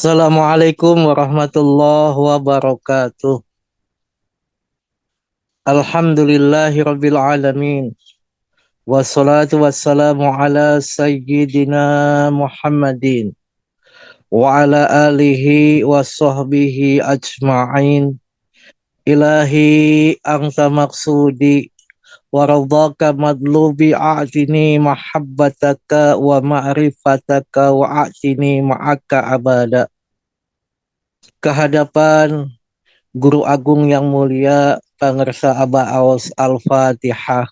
Assalamualaikum warahmatullahi wabarakatuh. Alhamdulillahi rabbil alamin. Wassalatu wassalamu ala sayyidina Muhammadin wa ala alihi wa sahbihi ajma'in. Ilahi anta maksudi wa radaka madlubi a'tini mahabbataka wa ma'rifataka wa a'tini ma'aka abada. Kehadapan Guru Agung yang mulia, Pangersa Aba Awas Al-Fatihah.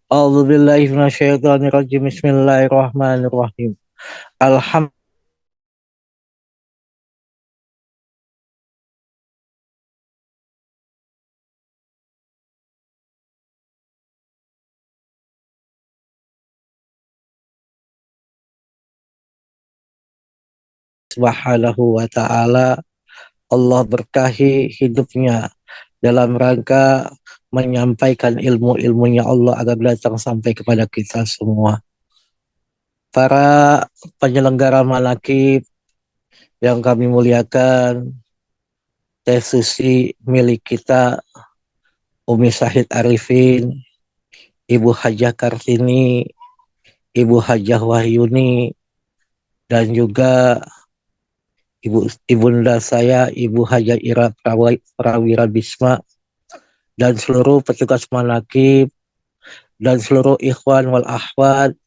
A'udzubillahi minasyaitonirrajim. Bismillahirrahmanirrahim. Alhamdulillah subhanahu wa ta'ala. Allah berkahi hidupnya dalam rangka menyampaikan ilmu-ilmunya Allah agar datang sampai kepada kita semua. Para penyelenggara manakib yang kami muliakan, Teh Susi milik kita, Umi Syahid Arifin, Ibu Hajah Kartini, Ibu Hajah Wahyuni, dan juga ibunda saya, Ibu Hajah Ira Prawira Bisma, dan seluruh petugas manakib, dan seluruh ikhwan wal ahwad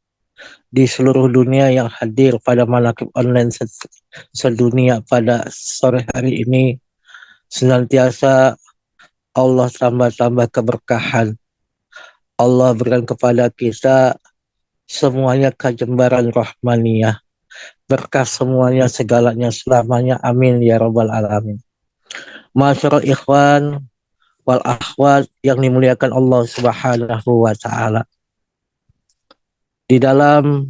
di seluruh dunia yang hadir pada manakib online sedunia pada sore hari ini. Senantiasa Allah tambah-tambah keberkahan. Allah berikan kepada kita semuanya kejembaran rahmaniyah, berkah semuanya, segalanya, selamanya, amin ya rabbal alamin. Masyarul ikhwan wal akhwat yang dimuliakan Allah subhanahu wa ta'ala, di dalam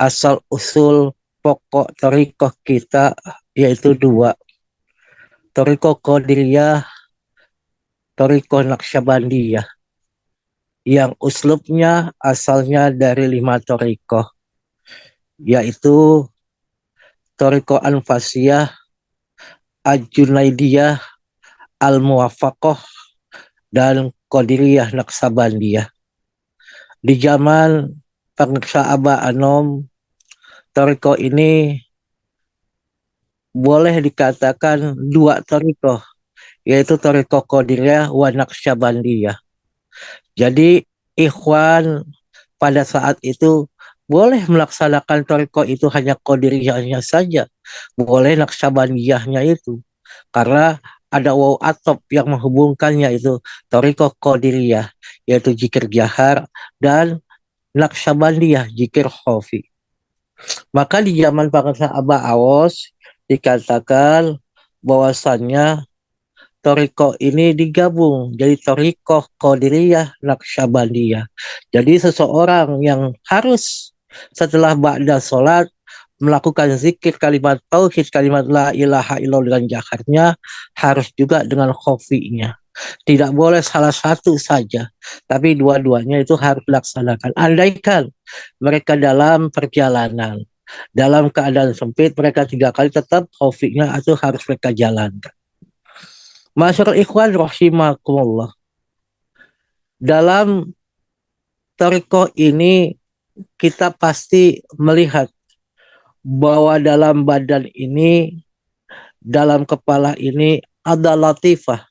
asal usul pokok thariqah kita yaitu dua, thariqah Qadiriyah, thariqah Naqsyabandiyah, yang uslubnya asalnya dari 5 thariqah, yaitu thariqah Anfasiyah, Al-Junaidiyah, Al-Muwafaqah, dan Qadiriyah Naqsyabandiyah. Di zaman Pangsa Aba Anom, thariqah ini boleh dikatakan dua thariqah, yaitu thariqah Qadiriyah wa Naqsyabandiyah. Jadi ikhwan pada saat itu boleh melaksanakan thariqah itu hanya Qadiriyahnya saja, boleh Naqsyabandiyahnya itu, karena ada waw atop yang menghubungkannya, itu thariqah Qadiriyah yaitu zikir jahar, dan Naqsyabandiyah zikir khafi. Maka di zaman Bangsa Aba Awas dikatakan bahwasannya thariqah ini digabung jadi thariqah Qadiriyah Naqsyabandiyah. Jadi seseorang yang harus setelah ba'da sholat melakukan zikir kalimat tauhid, kalimat la ilaha illallah dengan jaharnya, harus juga dengan khofinya. Tidak boleh salah satu saja, tapi dua-duanya itu harus dilaksanakan. Andaikan mereka dalam perjalanan, dalam keadaan sempit, mereka 3 kali tetap khofinya itu harus mereka jalankan. Masyarul ikhwan rahimakumullah. Dalam thariqah ini kita pasti melihat bahwa dalam badan ini, dalam kepala ini ada latifah.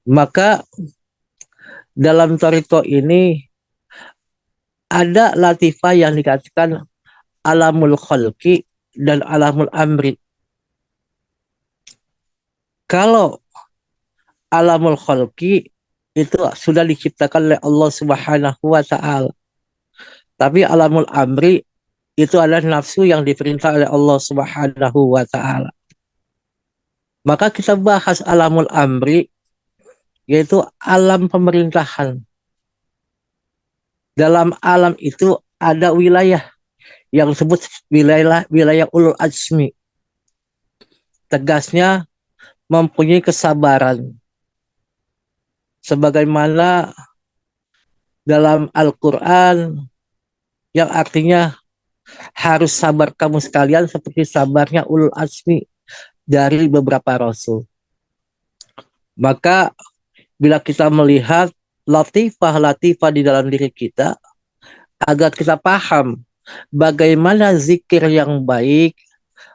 Maka dalam thariqah ini ada latifah yang dikatakan alamul khalqi dan alamul amri. Kalau alamul khalqi itu sudah diciptakan oleh Allah Subhanahu wa ta'ala. Tapi alamul amri itu adalah nafsu yang diperintah oleh Allah Subhanahu wa ta'ala. Maka kita bahas alamul amri, yaitu alam pemerintahan. Dalam alam itu ada wilayah yang disebut wilayah ulul azmi. tegasnya mempunyai kesabaran. Sebagaimana dalam Al-Quran yang artinya harus sabar kamu sekalian seperti sabarnya ulul azmi dari beberapa rasul. Maka bila kita melihat latifah-latifah di dalam diri kita, agar kita paham bagaimana zikir yang baik,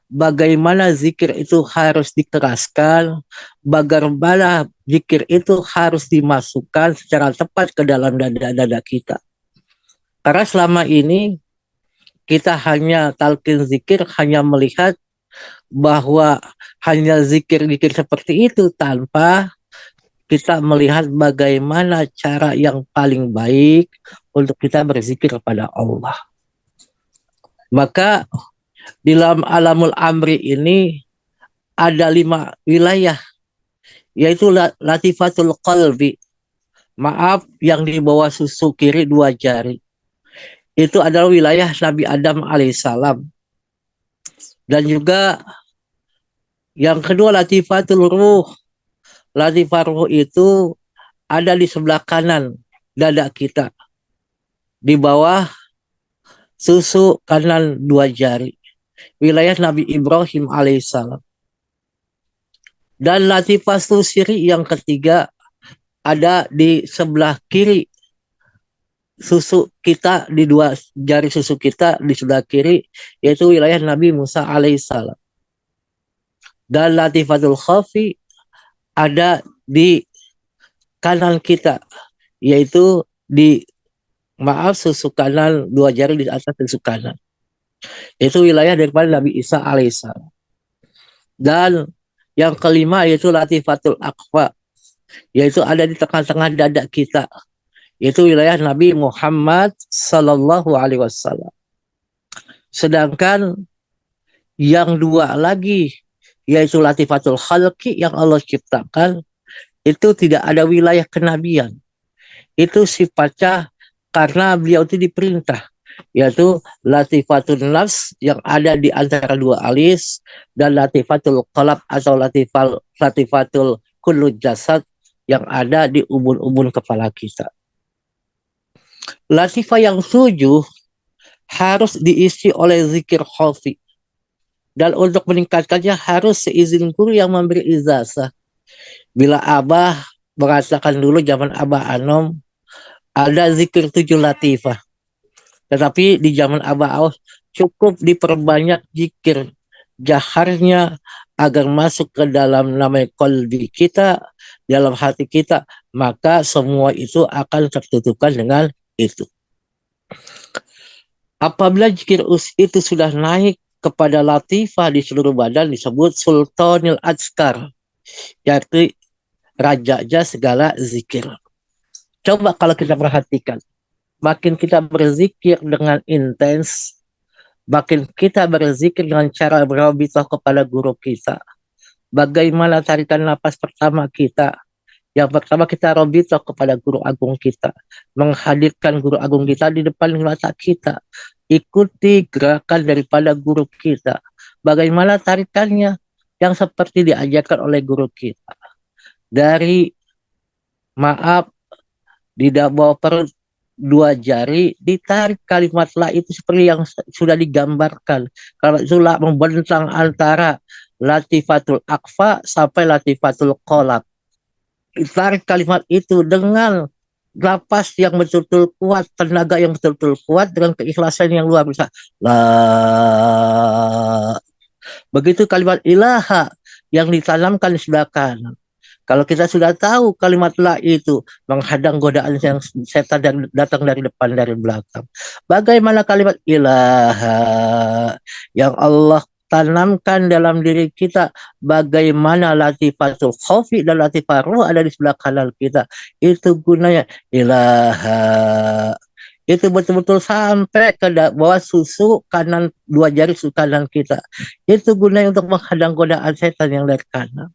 bagaimana zikir itu harus dikeraskan, bagaimana zikir itu harus dimasukkan secara tepat ke dalam dada-dada kita. Karena selama ini kita hanya talqin zikir, hanya melihat bahwa hanya zikir-zikir seperti itu tanpa kita melihat bagaimana cara yang paling baik untuk kita berzikir kepada Allah. Maka di dalam alamul amri ini ada 5 wilayah, yaitu latifatul qalbi, maaf yang di bawah susu kiri 2 jari. Itu adalah wilayah Nabi Adam alaihissalam. Dan juga yang kedua latifatul ruh. Latifah ruh itu ada di sebelah kanan dada kita, di bawah susu kanan 2 jari, wilayah Nabi Ibrahim alaihissalam. Dan latifah siri yang ketiga ada di sebelah kiri susu kita, di 2 jari susu kita di sebelah kiri, yaitu wilayah Nabi Musa alaihissalam. Dan latifatul khafi ada di kanan kita, yaitu di susu kanan 2 jari di atas susu kanan. Itu wilayah daripada Nabi Isa alaihissalam. Dan yang kelima yaitu latifatul aqfa, yaitu ada di tengah-tengah dada kita, yaitu wilayah Nabi Muhammad sallallahu alaihi wasallam. Sedangkan yang 2 lagi yaitu latifatul khalqi yang Allah ciptakan, itu tidak ada wilayah kenabian. Itu sifatnya karena beliau itu diperintah, yaitu latifatul nafs yang ada di antara 2 alis, dan latifatul qalb atau latifatul kullu jasad yang ada di ubun-ubun kepala kita. Latifah yang 7 harus diisi oleh zikir khafi, dan untuk meningkatkannya harus seizin guru yang memberi ijazah. Bila Abah merasakan dulu zaman Abah Anom ada zikir 7 latifah, tetapi di zaman Abah Aus cukup diperbanyak zikir jaharnya agar masuk ke dalam namanya qalbi kita, dalam hati kita, maka semua itu akan tertutupkan dengan itu. Apabila zikir itu sudah naik kepada latifah di seluruh badan, disebut sultanil azkar, yaitu rajanya segala zikir. Coba kalau kita perhatikan, makin kita berzikir dengan intens, makin kita berzikir dengan cara berobitoh kepada guru kita. Bagaimana tarikan napas pertama kita? Yang pertama kita robitoh kepada guru agung kita, menghadirkan guru agung kita di depan mata kita, ikuti gerakan daripada guru kita. Bagaimana tarikannya? Yang seperti diajarkan oleh guru kita. Dari di bawah perut 2 jari ditarik kalimat la itu seperti yang sudah digambarkan. Kalau itulah membentang antara latifatul aqfa sampai latifatul qalb. Ditarik kalimat itu dengan napas yang betul-betul kuat, tenaga yang betul-betul kuat, dengan keikhlasan yang luar biasa. La. Begitu kalimat ilaha yang ditanamkan di sebelah kanan. Kalau kita sudah tahu kalimat la itu menghadang godaan yang setan yang datang dari depan, dari belakang. Bagaimana kalimat ilaha yang Allah tanamkan dalam diri kita, bagaimana latifatul khafi dan latifah ruh ada di sebelah kanan kita. Itu gunanya ilaha. Itu betul-betul sampai ke bawah susu kanan 2 jari susu kanan kita. Itu gunanya untuk menghadang godaan setan yang dari kanan.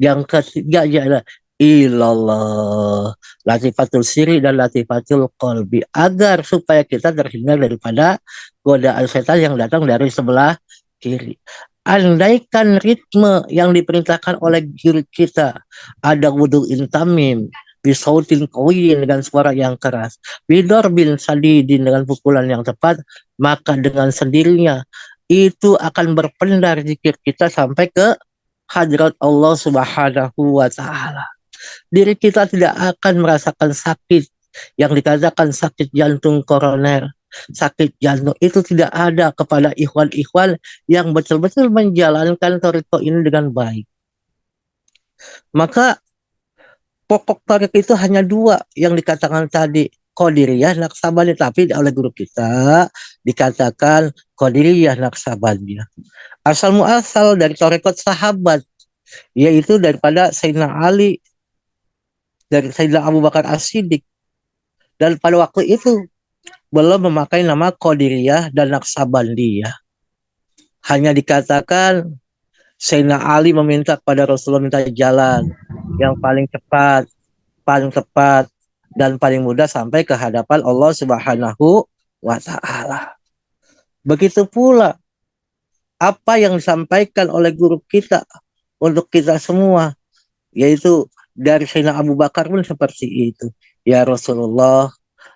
Yang ketiga adalah ilallah, latifatul siri dan latifatul qalbi, agar supaya kita terhindar daripada godaan setan yang datang dari sebelah kiri. andaikan ritme yang diperintahkan oleh guru kita ada wudhu intamim bisautin qawiyin dengan suara yang keras, bidor bin sadidin dengan pukulan yang tepat, maka dengan sendirinya itu akan berpendar zikir kita sampai ke hadrat Allah Subhanahu wa taala. Diri kita tidak akan merasakan sakit yang dikatakan sakit jantung koroner. Sakit jantung itu tidak ada kepada ikhwan-ikhwan yang betul-betul menjalankan toriko ini dengan baik. Maka pokok tarik itu hanya dua yang dikatakan tadi, Qadiriyah Naksabandia, tapi oleh guru kita dikatakan Qadiriyah Naksabandia. Asal muasal dari tarekat sahabat, yaitu daripada Sayyidina Ali, dari Sayyidina Abu Bakar As-Siddiq. Dan pada waktu itu belum memakai nama Qadiriyah dan Naksabandia. Hanya dikatakan Sayyidina Ali meminta kepada Rasulullah minta jalan yang paling cepat, paling tepat, dan paling mudah sampai ke hadapan Allah Subhanahu wa taala. Begitu pula apa yang disampaikan oleh guru kita untuk kita semua, yaitu dari Sayyidina Abu Bakar pun seperti itu. Ya Rasulullah,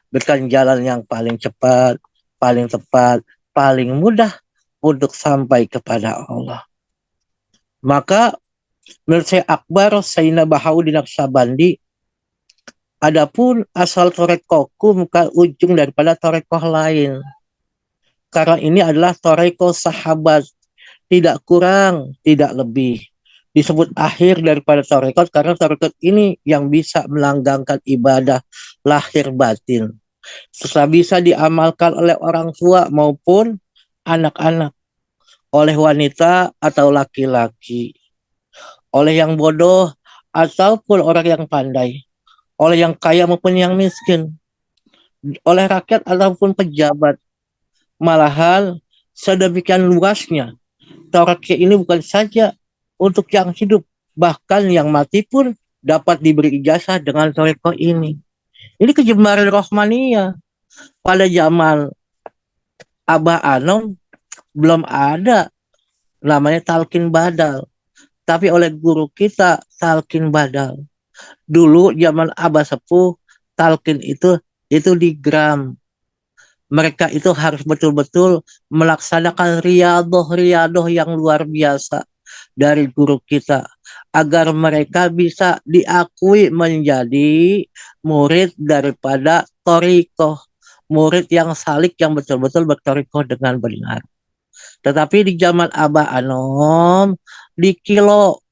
berikan jalan yang paling cepat, paling tepat, paling mudah untuk sampai kepada Allah. Maka menurut saya Akbar Sayyidina Bahauddin Naqsyabandi, adapun asal torekoku bukan ujung daripada torekoh lain. Karena ini adalah toreko sahabat, tidak kurang, tidak lebih. Disebut akhir daripada torekot karena torekot ini yang bisa melanggengkan ibadah lahir batin. Setelah bisa diamalkan oleh orang tua maupun anak-anak, oleh wanita atau laki-laki, oleh yang bodoh ataupun orang yang pandai, oleh yang kaya maupun yang miskin, oleh rakyat ataupun pejabat. Malahan sedemikian luasnya Tauratnya ini bukan saja untuk yang hidup, bahkan yang mati pun dapat diberi ijazah dengan toreko ini. Ini kejembaran Rohmaniyah. Pada zaman Abah Anom belum ada namanya talqin badal, tapi oleh guru kita talqin badal. Dulu zaman Abah Sepuh talqin itu di gram. Mereka itu harus betul-betul melaksanakan riadoh-riadoh yang luar biasa dari guru kita agar mereka bisa diakui menjadi murid daripada torikoh, murid yang salik yang betul-betul bertorikoh dengan benar. Tetapi di zaman Abah Anom, di kilo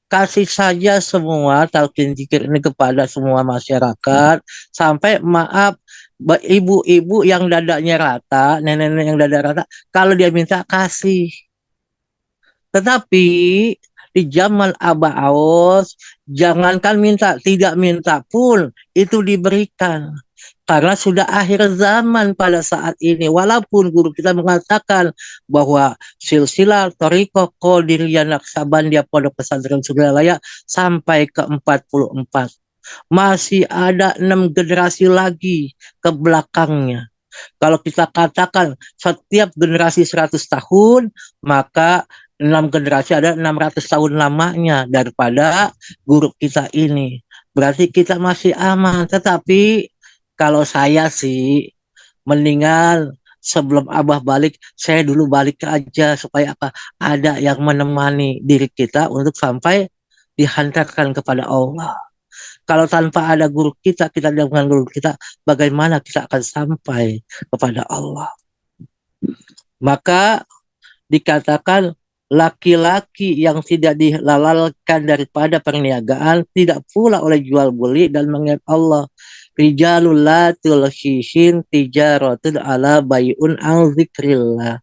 kasih saja semua talqin zikir ini kepada semua masyarakat, sampai maaf ibu-ibu yang dadanya rata, nenek-nenek yang dada rata, kalau dia minta kasih. Tetapi di zaman Abah Aos, jangankan minta, tidak minta pun itu diberikan. Karena sudah akhir zaman pada saat ini. Walaupun guru kita mengatakan bahwa silsilah Toriko Qadiriyah Naqsyabandiyah Pondok Pesantren Sugilalaya sampai ke 44. Masih ada 6 generasi lagi ke belakangnya. Kalau kita katakan setiap generasi 100 tahun, maka 6 generasi ada 600 tahun lamanya daripada guru kita ini. Berarti kita masih aman. Tetapi kalau saya sih mendingan sebelum Abah balik, saya dulu balik aja supaya apa? Ada yang menemani diri kita untuk sampai dihantarkan kepada Allah. Kalau tanpa ada guru kita dengan guru kita, bagaimana kita akan sampai kepada Allah? Maka dikatakan laki-laki yang tidak dihalalkan daripada perniagaan tidak pula oleh jual beli dan mengingat Allah. Rijalul la tulhishin tijaratun ala bay'un an zikrillah.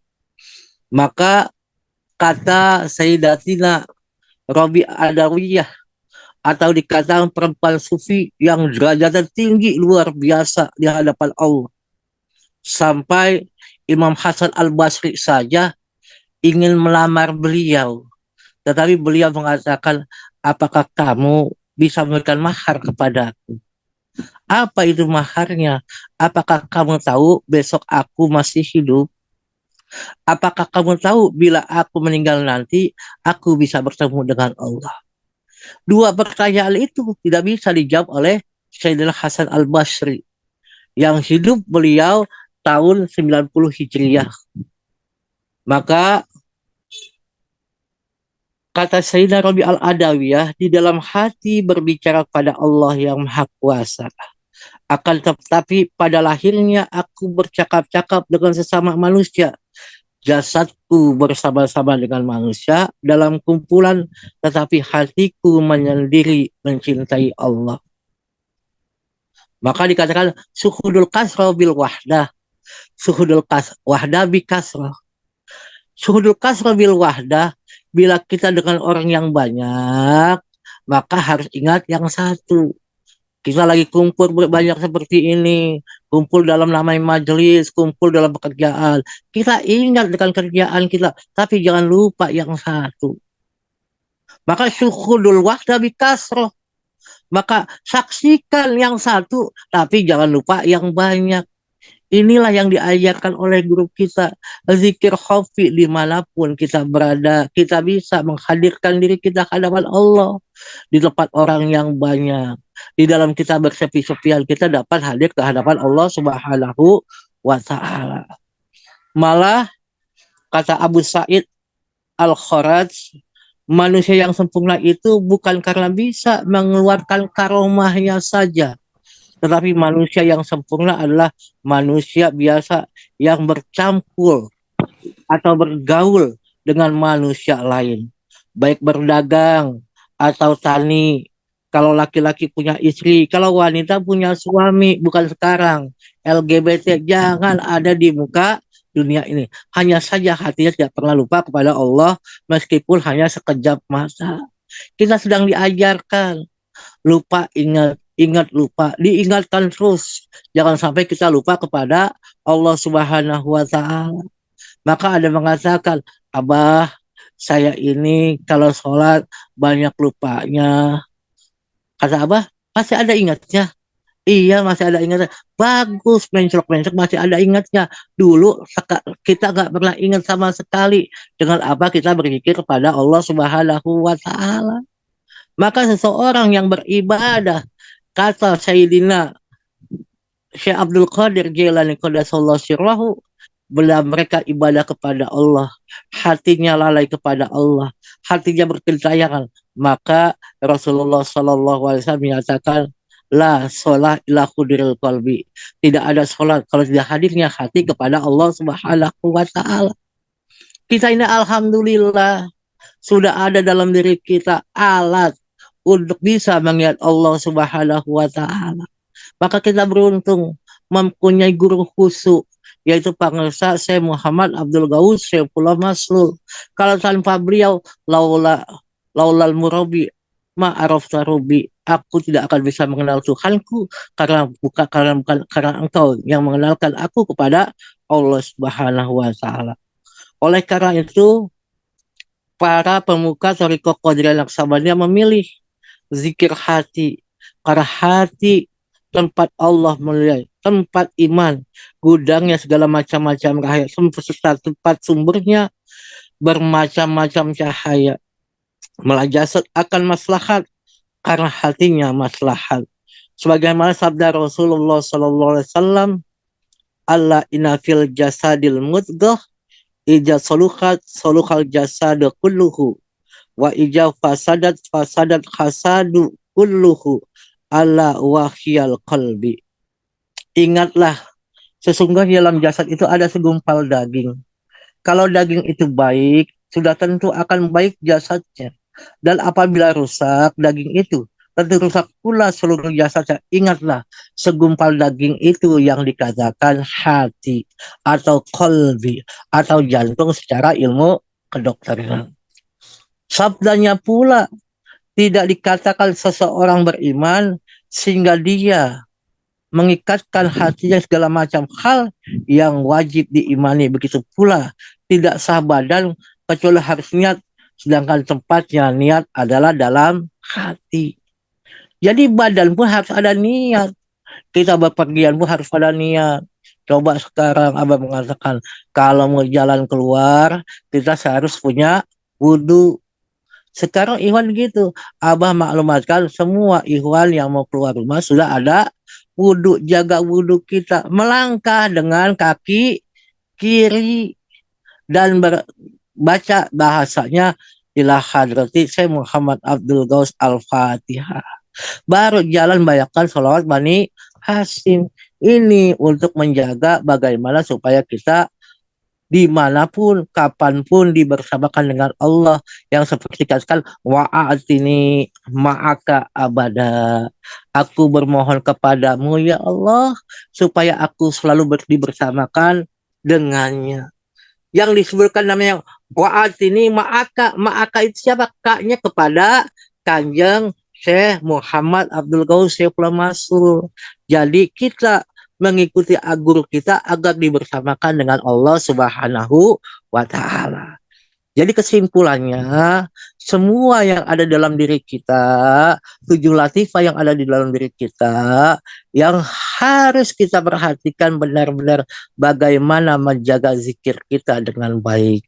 Maka kata Sayyidatina Rabi Adawiyah atau dikatakan perempuan sufi yang derajatnya tinggi luar biasa di hadapan Allah. Sampai Imam Hasan Al-Basri saja ingin melamar beliau. Tetapi beliau mengatakan, apakah kamu bisa memberikan mahar kepadaku? Apa itu maharnya? Apakah kamu tahu besok aku masih hidup? Apakah kamu tahu bila aku meninggal nanti, aku bisa bertemu dengan Allah? Dua pertanyaan itu tidak bisa dijawab oleh Sayyidina Hasan Al-Basri yang hidup beliau tahun 90 Hijriah. Maka kata Sayyidina Rabi Al-Adawiyah, di dalam hati berbicara pada Allah yang Maha Kuasa. Akan tetapi pada lahirnya aku bercakap-cakap dengan sesama manusia. Jasadku bersama-sama dengan manusia dalam kumpulan, tetapi hatiku menyendiri mencintai Allah. Maka dikatakan suhudul kasra bil wahdah. Suhudul wahdah bi kasra. Suhudul kasra bil wahdah, bila kita dengan orang yang banyak, maka harus ingat yang satu. Kita lagi kumpul banyak seperti ini, kumpul dalam namanya majelis, kumpul dalam pekerjaan. Kita ingat dengan kerjaan kita, tapi jangan lupa yang satu. Maka syuhudul wahda bikasroh. Maka saksikan yang satu, tapi jangan lupa yang banyak. Inilah yang diajarkan oleh guru kita. Zikir khafi dimanapun kita berada. Kita bisa menghadirkan diri kita ke hadapan Allah. Di tempat orang yang banyak. Di dalam kita bersepi-sepian, kita dapat hadir ke hadapan Allah Subhanahu wa Ta'ala. Malah, kata Abu Sa'id Al-Kharaj, manusia yang sempurna itu bukan karena bisa mengeluarkan karomahnya saja, tetapi manusia yang sempurna adalah manusia biasa yang bercampur atau bergaul dengan manusia lain. Baik berdagang atau tani. Kalau laki-laki punya istri, kalau wanita punya suami, bukan sekarang. LGBT jangan ada di muka dunia ini. Hanya saja hatinya tidak pernah lupa kepada Allah meskipun hanya sekejap mata. Kita sedang diajarkan lupa ingat, ingat lupa, diingatkan terus. Jangan sampai kita lupa kepada Allah Subhanahu wa Ta'ala. Maka ada mengatakan, Abah, saya ini kalau sholat banyak lupanya. Kata Abah, masih ada ingatnya. Iya, masih ada ingatnya. Bagus, mencok-mencok masih ada ingatnya. Dulu kita nggak pernah ingat sama sekali dengan apa kita berzikir kepada Allah Subhanahu wa Ta'ala. Maka seseorang yang beribadah, kata Sayyidina Syekh Abdul Qadir Jailani Qadasallahu sirrahu, bila mereka ibadah kepada Allah, hatinya lalai kepada Allah, hatinya berkentayangan, maka Rasulullah SAW menyatakan, la sholat ila khudiril qalbi. Tidak ada sholat kalau tidak hadirnya hati kepada Allah Subhanahu wa Ta'ala. Kita ini alhamdulillah sudah ada dalam diri kita alat untuk bisa mengingat Allah Subhanahu wa Ta'ala. Maka kita beruntung mempunyai guru khusyuk, yaitu pengusaha Syekh Muhammad Abdul Gaus Syaifullah Maslul. Kalau tanpa beliau, laulal murabi ma'araf tarubi, aku tidak akan bisa mengenal Tuhanku karena engkau yang mengenalkan aku kepada Allah Subhanahu wa Ta'ala. Oleh karena itu, para pemuka Thariqah Qadiriyah Naksabandia memilih zikir hati, karena hati tempat Allah mulia, tempat iman, gudangnya segala macam-macam cahaya, tempat sumbernya bermacam-macam cahaya. Malah jasad akan maslahat karena hatinya maslahat. Sebagaimana sabda Rasulullah SAW, Allah inna fil jasadil mudghah, ija solukhal jasad kulluhu, wa ija fasadat khasadu kulluhu, ala wahyal qalbi. Ingatlah, sesungguhnya dalam jasad itu ada segumpal daging. Kalau daging itu baik, sudah tentu akan baik jasadnya. Dan apabila rusak daging itu, tentu rusak pula seluruh jasadnya. Ingatlah, segumpal daging itu yang dikatakan hati atau qalbi atau jantung secara ilmu kedokteran. Sabdanya pula, tidak dikatakan seseorang beriman sehingga dia mengikatkan hatinya segala macam hal yang wajib diimani. Begitu pula tidak sah badan kecuali harus niat, sedangkan tempatnya niat adalah dalam hati. Jadi badan pun harus ada niat. Kita berpergian pun harus ada niat. Coba sekarang Abah mengatakan kalau mau jalan keluar kita seharus punya wudhu. Sekarang Ikhwan gitu, Abah maklumatkan semua Ikhwan yang mau keluar rumah sudah ada wudhu, jaga wudhu kita, melangkah dengan kaki kiri dan baca bahasanya ila hadrati Syekh Muhammad Abdul Ghaus Al-Fatihah. Baru jalan bayangkan sholawat Bani Hasim. Ini untuk menjaga bagaimana supaya kita dimanapun, kapanpun dibersamakan dengan Allah yang seperti katakan wa'atini ma'aka abada. Aku bermohon kepadamu ya Allah supaya aku selalu dibersamakan dengannya. Yang disebutkan namanya wa'atini ma'aka. Ma'aka itu siapa? Kaknya kepada Kanjeng Syekh Muhammad Abdul Ghaus Syekhul Masrur. Jadi kita mengikuti guru kita agar dibersamakan dengan Allah Subhanahu wa taala. Jadi kesimpulannya, semua yang ada dalam diri kita, 7 latifah yang ada di dalam diri kita, yang harus kita perhatikan benar-benar bagaimana menjaga zikir kita dengan baik,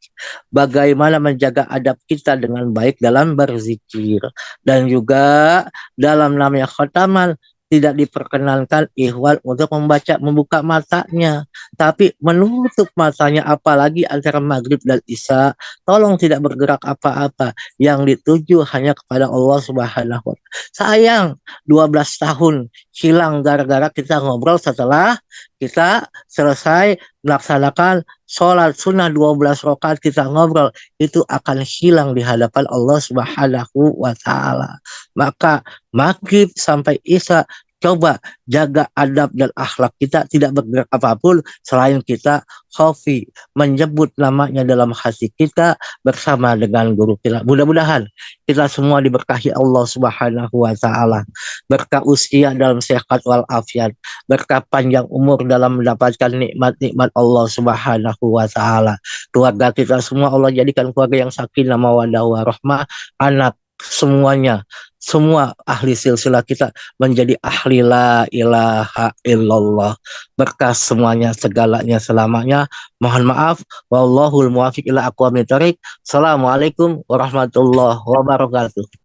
bagaimana menjaga adab kita dengan baik dalam berzikir, dan juga dalam namanya khotaman tidak diperkenankan Ikhwan untuk membuka matanya, tapi menutup matanya, apalagi antara maghrib dan isya. Tolong tidak bergerak apa-apa, yang dituju hanya kepada Allah Subhanahu wa taala. Sayang 12 tahun hilang gara-gara kita ngobrol setelah kita selesai melaksanakan sholat sunnah 12 rakaat, kita ngobrol, itu akan hilang di hadapan Allah Subhanahu wa taala. Maka maghrib sampai isya coba jaga adab dan akhlak kita, tidak bergerak apapun selain kita khafi menyebut namanya dalam hati kita bersama dengan guru kita. Mudah-mudahan kita semua diberkahi Allah Subhanahu wa taala, berkah usia dalam sehat wal afiat, berkah panjang umur dalam mendapatkan nikmat-nikmat Allah Subhanahu wa taala. Keluarga kita semua Allah jadikan keluarga yang sakinah mawaddah warahmah, anak semuanya, semua ahli silsilah kita menjadi ahli la ilaha illallah. Berkah semuanya, segalanya, selamanya. Mohon maaf. Wallahul muwafiq ila aqwamit thoriq. Assalamualaikum warahmatullahi wabarakatuh.